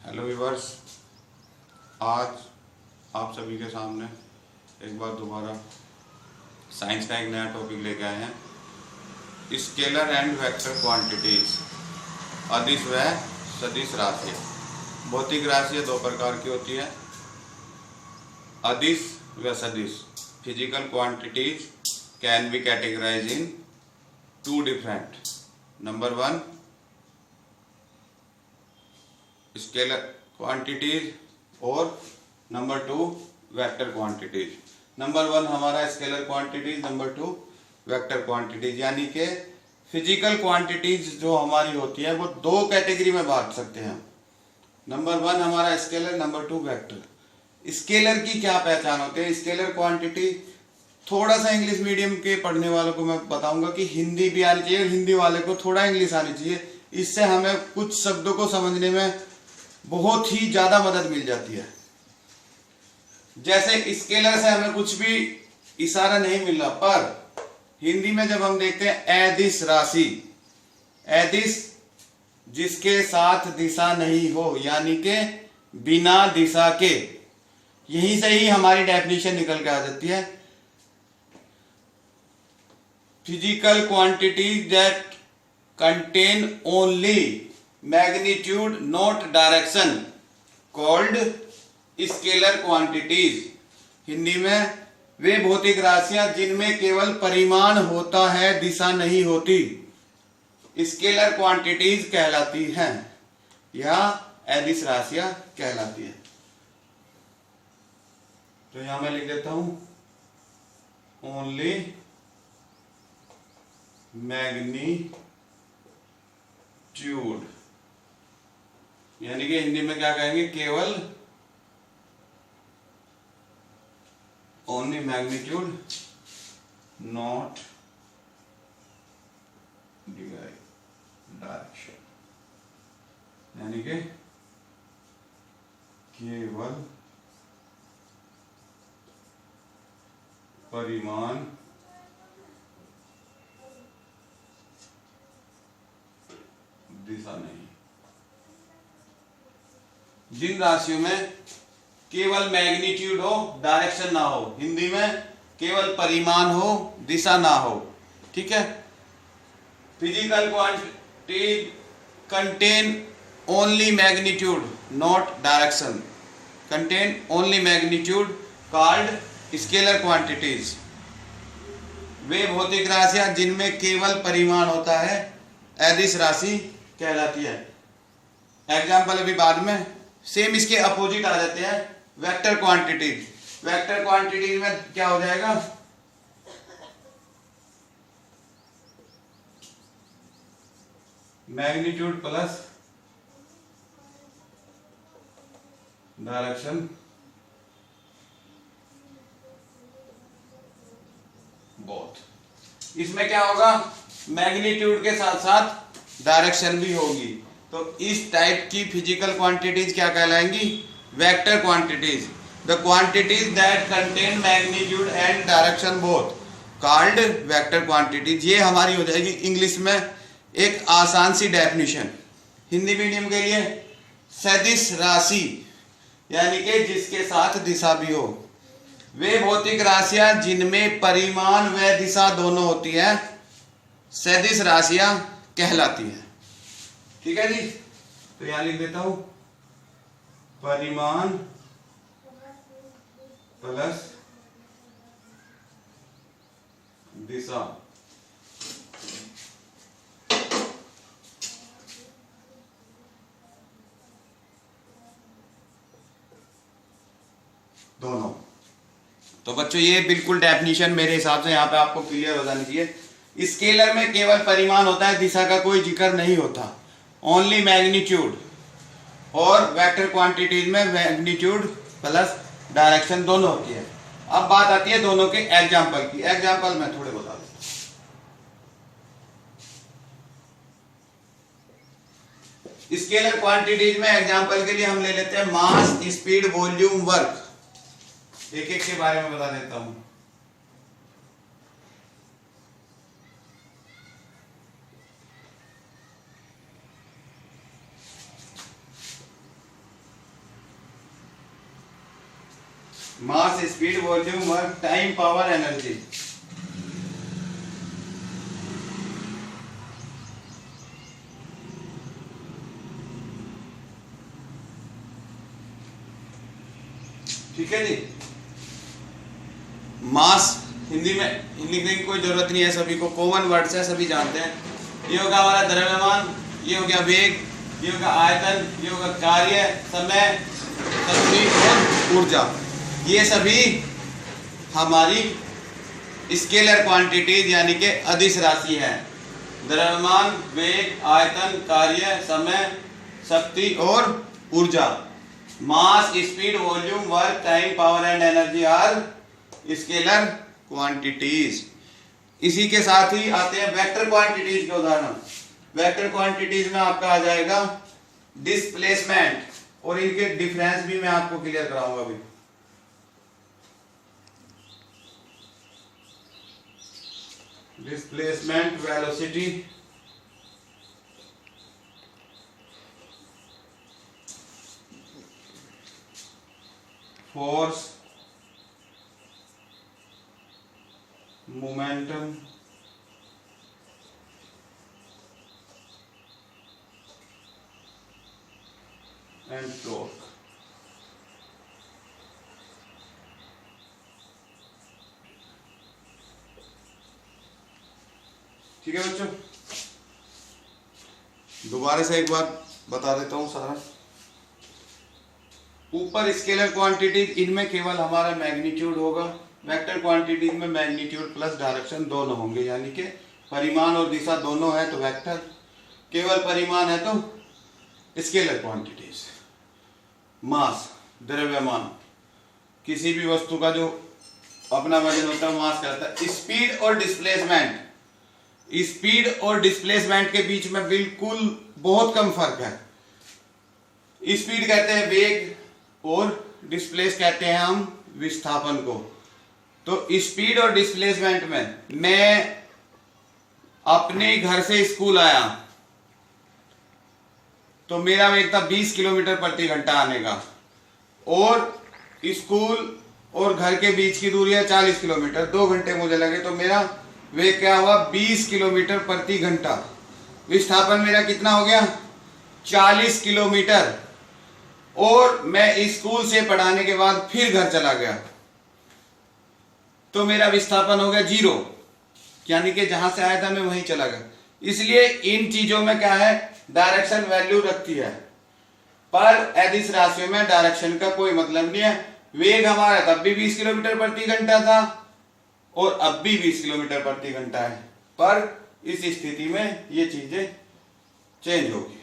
Hello viewers, आज आप सभी के सामने एक बार दोबारा साइंस का एक नया टॉपिक लेके आए हैं। स्केलर एंड वेक्टर क्वांटिटीज, अदिश व सदिश राशियाँ। भौतिक राशियाँ दो प्रकार की होती है, अदिश व सदिश। Physical quantities can be categorize into different, number one scalar quantities और number two vector quantities. Number one हमारा scalar quantities, number two vector quantities. यानी कि फिजिकल क्वांटिटीज जो हमारी होती है वो दो कैटेगरी में बांट सकते हैं। नंबर वन हमारा scalar, number two vector. Scalar की क्या पहचान होती है? स्केलर क्वांटिटी थोड़ा सा इंग्लिश मीडियम के पढ़ने वालों को मैं बताऊंगा कि हिंदी भी आनी चाहिए, हिंदी वाले को थोड़ा इंग्लिश आनी चाहिए। इससे हमें कुछ शब्दों को समझने में बहुत ही ज्यादा मदद मिल जाती है। जैसे स्केलर से हमें कुछ भी इशारा नहीं मिल रहा, पर हिंदी में जब हम देखते हैं अदिश राशि, अदिश जिसके साथ दिशा नहीं हो, यानी कि बिना दिशा के, यहीं से ही हमारी डेफिनेशन निकल के आ जाती है। Physical quantities that contain only magnitude not direction called scalar quantities. Hindi में वे भौतिक राशियां जिनमें केवल परिमाण होता है, दिशा नहीं होती, स्केलर क्वांटिटीज कहलाती हैं या अदिश राशियां कहलाती हैं। तो यहां मैं लिख देता हूं ओनली मैग्नीट्यूड, यानी कि हिंदी में क्या कहेंगे? केवल, ओनली मैग्नीट्यूड नॉट डायरेक्शन, यानी कि केवल परिमाण, दिशा नहीं। जिन राशियों में केवल मैग्नीट्यूड हो, डायरेक्शन ना हो, हिंदी में केवल परिमाण हो, दिशा ना हो, ठीक है। Physical quantity contain only magnitude not direction, contain only magnitude called scalar quantities. वे भौतिक राशियां जिनमें केवल परिमाण होता है अदिश राशि कहलाती है। एग्जाम्पल अभी बाद में। सेम इसके अपोजिट आ जाते हैं वेक्टर क्वांटिटीज। वेक्टर क्वांटिटीज में क्या हो जाएगा? Magnitude plus direction both. इसमें क्या होगा? मैग्नीट्यूड के साथ साथ डायरेक्शन भी होगी। तो इस टाइप की फिजिकल क्वांटिटीज क्या कहलाएंगी? Vector quantities. The quantities that contain magnitude and direction both called vector quantities. ये हमारी हो जाएगी इंग्लिश में एक आसान सी डेफिनेशन। हिंदी मीडियम के लिए सदिश राशि, यानी कि जिसके साथ दिशा भी हो, वे भौतिक राशियां जिनमें परिमाण व दिशा दोनों होती है, सदिश राशियां कहलाती हैं। ठीक है जी। तो यहां लिख देता हूं परिमाण प्लस दिशा दोनों। तो बच्चों ये बिल्कुल डेफिनेशन मेरे हिसाब से यहां पे आपको क्लियर हो जानी चाहिए। स्केलर में केवल परिमाण होता है, दिशा का कोई जिक्र नहीं होता, ओनली मैग्नीट्यूड। और वेक्टर क्वांटिटीज में मैग्नीट्यूड प्लस डायरेक्शन दोनों होती है। अब बात आती है दोनों के एग्जाम्पल की। एग्जाम्पल मैं थोड़े बता दूं। स्केलर क्वांटिटीज में एग्जाम्पल के लिए हम ले लेते हैं मास, स्पीड, वॉल्यूम, वर्क। एक एक के बारे में बता देता हूं। Mass, speed, volume, work, time, power, energy. ठीक है जी। मास हिंदी में लिखने की कोई जरूरत नहीं है, सभी को कॉमन वर्ड्स है, सभी जानते हैं। ये होगा हमारा द्रव्यमान, ये हो गया वेग, ये होगा आयतन, ये होगा कार्य, समय, शक्ति और ऊर्जा। ये सभी हमारी स्केलर क्वांटिटीज यानी कि अदिश राशि है। द्रव्यमान, वेग, आयतन, कार्य, समय, शक्ति और ऊर्जा। Mass, speed, volume, work, time, power and energy are scalar quantities. इसी के साथ ही आते हैं वेक्टर क्वांटिटीज के उदाहरण। वेक्टर क्वांटिटीज में आपका आ जाएगा डिस्प्लेसमेंट, और इनके डिफरेंस भी मैं आपको क्लियर कराऊंगा अभी। Displacement, velocity, force, momentum, and torque. ठीक है बच्चों, दोबारा से एक बार बता देता हूं सारा। ऊपर स्केलर क्वांटिटीज, इनमें केवल हमारा मैग्नीट्यूड होगा। वेक्टर क्वांटिटीज में मैग्नीट्यूड प्लस डायरेक्शन दोनों होंगे, यानी कि परिमाण और दिशा दोनों है तो वेक्टर, केवल परिमाण है तो स्केलर क्वांटिटीज। मास, द्रव्यमान, किसी भी वस्तु का जो अपना वजन होता है मास कहता है। स्पीड और डिस्प्लेसमेंट, स्पीड और डिस्प्लेसमेंट के बीच में बिल्कुल बहुत कम फर्क है। स्पीड कहते हैं वेग और डिस्प्लेस कहते हैं हम विस्थापन को। तो स्पीड और डिस्प्लेसमेंट में मैं अपने घर से स्कूल आया तो मेरा वेग था 20 किलोमीटर प्रति घंटा आने का, और स्कूल और घर के बीच की दूरी है 40 किलोमीटर, 2 घंटे मुझे लगे, तो मेरा वेग क्या हुआ 20 किलोमीटर प्रति घंटा। विस्थापन मेरा कितना हो गया 40 किलोमीटर, और मैं स्कूल से पढ़ाने के बाद फिर घर चला गया तो मेरा विस्थापन हो गया 0, यानी कि जहां से आया था मैं वहीं चला गया। इसलिए इन चीजों में क्या है, डायरेक्शन वैल्यू रखती है, पर अदिश राशियों में डायरेक्शन का कोई मतलब नहीं है। वेग हमारा तब भी 20 किलोमीटर प्रति घंटा था और अब भी 20 किलोमीटर प्रति घंटा है, पर इस स्थिति में ये चीजें चेंज होगी।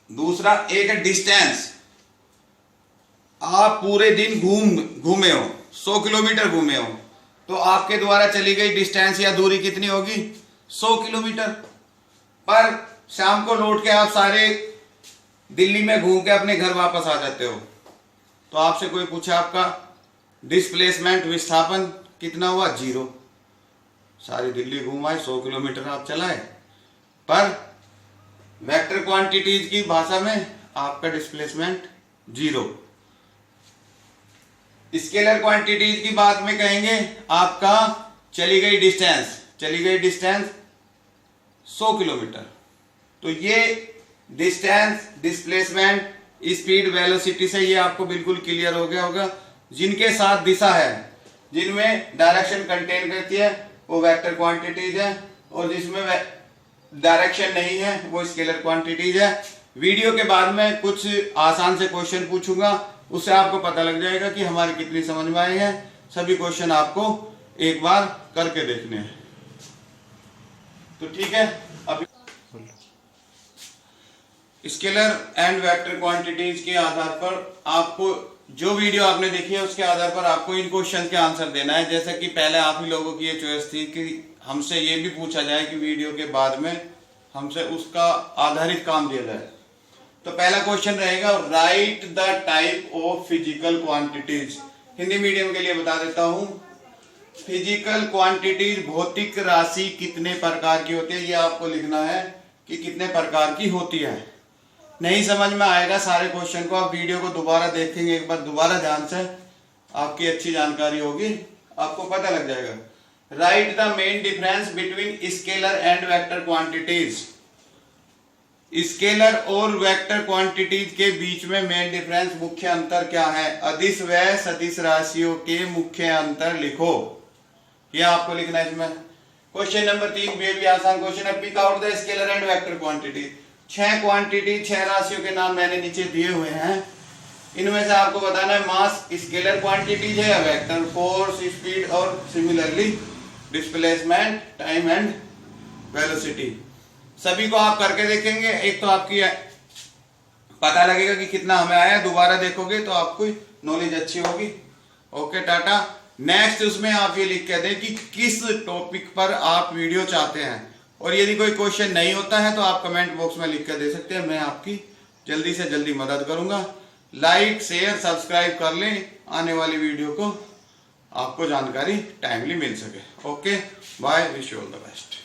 दूसरा एक है डिस्टेंस। आप पूरे दिन घूमे हो, 100 किलोमीटर घूमे हो, तो आपके द्वारा चली गई डिस्टेंस या दूरी कितनी होगी 100 किलोमीटर। पर शाम को लौट के आप सारे दिल्ली में घूम के अपने घर वापस आ जाते हो, तो आपसे कोई पूछे आपका डिस्प्लेसमेंट विस्थापन कितना हुआ 0। सारी दिल्ली घूम आए, 100 किलोमीटर आप चलाए, पर वेक्टर क्वांटिटीज की भाषा में आपका डिस्प्लेसमेंट 0। स्केलर क्वांटिटीज की बात में कहेंगे आपका चली गई डिस्टेंस 100 किलोमीटर। तो ये डिस्टेंस, डिस्प्लेसमेंट, स्पीड, वेलोसिटी से ये आपको बिल्कुल क्लियर हो गया होगा। जिनके साथ दिशा है, जिनमें डायरेक्शन कंटेन करती है, वो वेक्टर क्वांटिटीज है, और जिसमें डायरेक्शन नहीं है वो स्केलर क्वांटिटीज है। वीडियो के बाद में कुछ आसान से क्वेश्चन पूछूंगा, उससे आपको पता लग जाएगा कि हमारे कितनी समझ में आए हैं। सभी क्वेश्चन आपको एक बार करके देखने हैं, तो ठीक है। अभी स्केलर एंड वेक्टर क्वांटिटीज के आधार पर आपको जो वीडियो आपने देखी है उसके आधार पर आपको इन क्वेश्चन के आंसर देना है। जैसे कि पहले आप ही लोगों की ये चॉइस थी कि हमसे ये भी पूछा जाए कि वीडियो के बाद में हमसे उसका आधारित काम दिया जाए। तो पहला क्वेश्चन रहेगा, right the type of physical quantities. Hindi medium के लिए बता देता हूं, फिजिकल क्वांटिटीज भौतिक राशि कितने प्रकार की होती है ये आपको लिखना है। कि कितने प्रकार की होती है। नहीं समझ में आएगा सारे क्वेश्चन को, आप वीडियो को दोबारा देखेंगे एक बार दोबारा ध्यान से, आपकी अच्छी जानकारी होगी, आपको पता लग जाएगा। Right the main difference between scalar and vector quantities. Scalar और वेक्टर क्वांटिटीज के बीच में मेन डिफरेंस, मुख्य अंतर क्या है? अदिश व सदिश राशियों के मुख्य अंतर लिखो, यह आपको लिखना है इसमें। क्वेश्चन नंबर 3 भी आसान क्वेश्चन है। Pick out the scalar and vector quantity. 6 quantity 6 राशियों के नाम मैंने नीचे दिए हुए हैं, इनमें से आपको बताना है मास स्केलर क्वांटिटीज है या वेक्टर, फोर्स, स्पीड और similarly displacement, time and velocity. सभी को आप करके देखेंगे, एक तो आपकी पता लगेगा कि कितना हमें आया, दोबारा देखोगे तो आपको नॉलेज अच्छी होगी। ओके टाटा। नेक्स्ट उसमें आप ये लिख के दें कि किस टॉपिक पर आप वीडियो चाहते हैं, और यदि कोई क्वेश्चन नहीं होता है तो आप कमेंट बॉक्स में लिख कर दे सकते हैं, मैं आपकी जल्दी से जल्दी मदद करूंगा। लाइक शेयर सब्सक्राइब कर लें, आने वाली वीडियो को आपको जानकारी टाइमली मिल सके। Okay bye, wish you all the best.